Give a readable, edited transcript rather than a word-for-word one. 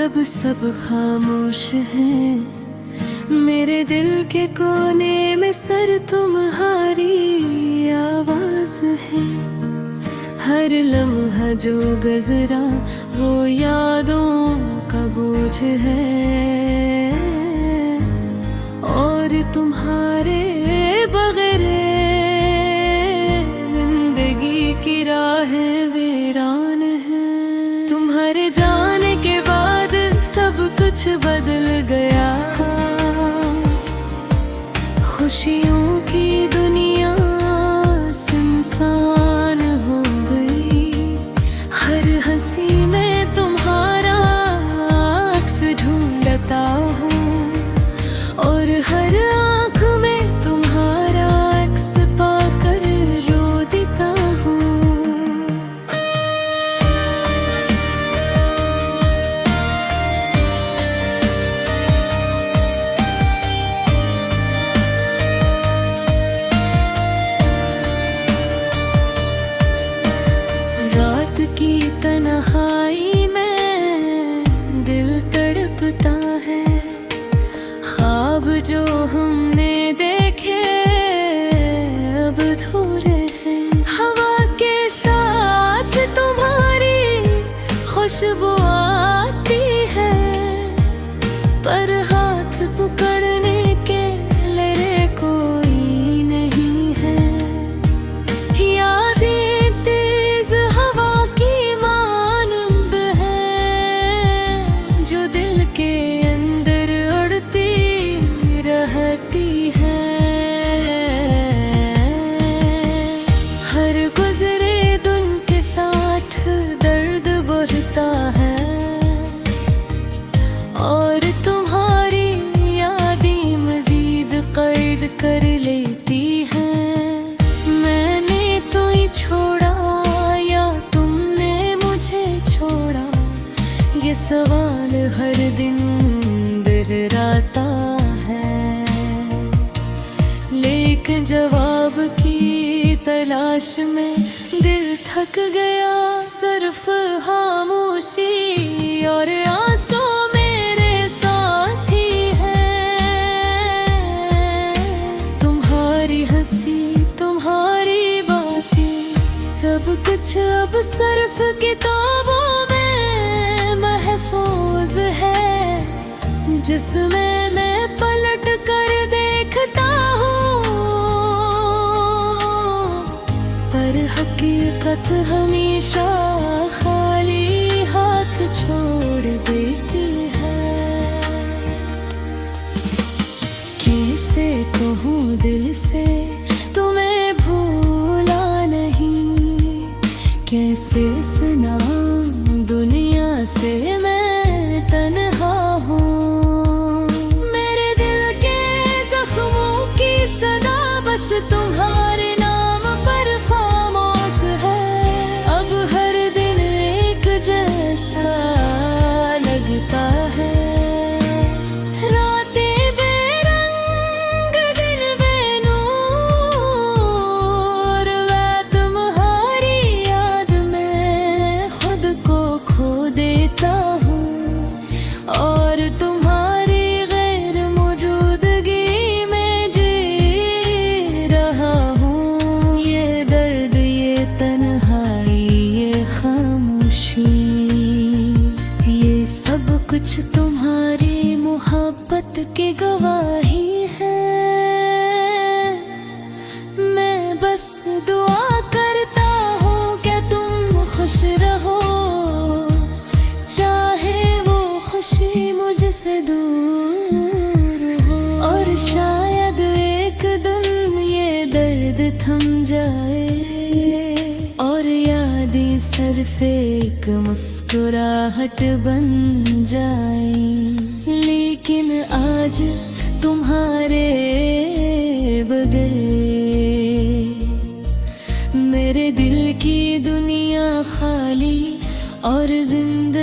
जब सब खामोश हैं, मेरे दिल के कोने में सर तुम्हारी आवाज है। हर लम्हा जो गुजरा वो यादों का बोझ है, और तुम्हारे बगैर जिंदगी की राहें वीरान है। तुम्हारे जाने के बाद सब कुछ बदल गया, खुशियों की दुनिया सुनसान हो गई। हर हंसी में तुम्हारा अक्स ढूंढता हूँ, और हर आँख में तुम्हारा अक्स पाकर रो देता हूँ। रात की तन्हाई में दिल तड़पता है, ख्वाब जो हमने देखे अब अधूरे हैं। हवा के साथ तुम्हारी खुशबू आती है, पर हाथ पकड़ने के लिए कोई नहीं है। यादें तेज हवा की मानंद हैं, जो दिल के अंदर उड़ती रहती है। हर गुजरे दिन के साथ दर्द बढ़ता है, और तुम्हारी यादें मजीद कैद कर लेती हैं। मैंने तो ही छोड़ा या तुमने मुझे छोड़ा, ये सवाल हर दिन दोहराता है, लेकिन जवाब की तलाश में दिल थक गया। सिर्फ खामोशी और आंसू मेरे साथी हैं। तुम्हारी हंसी, तुम्हारी बातें, सब कुछ अब सिर्फ किताबों में महफूज है, जिसमें मैं पलट कर देखता हूँ, पर हकीकत हमेशा खाली हाथ छोड़ देती है। कैसे कहूँ दिल से तुम्हें भूला नहीं, कैसे सुनाऊं दुनिया से मैं तन्हा हूँ। मेरे दिल के जख्मों की सदा बस तुम्हारे नाम पर खामोश है। अब हर दिन एक जैसा लगता है, रातें बेरंग दिन बेनूर, मैं तुम्हारी याद में खुद को खो देता हूँ, और तुम्हारी गैर मौजूदगी में जी रहा हूँ। ये दर्द, ये तन्हाई, ये खामोशी, ये सब कुछ तुम्हारी मोहब्बत की गवाही है। मैं बस दुआ करता हूँ कि तुम खुश रहो, चाहे वो खुशी मुझसे दूर हो। और शायद एक दिन ये दर्द थम जाए, और यादें सिर्फ एक मुस्कुराहट बन जाए। लेकिन आज तुम्हारे बगैर मेरे दिल की दुनिया खाली और जिंदगी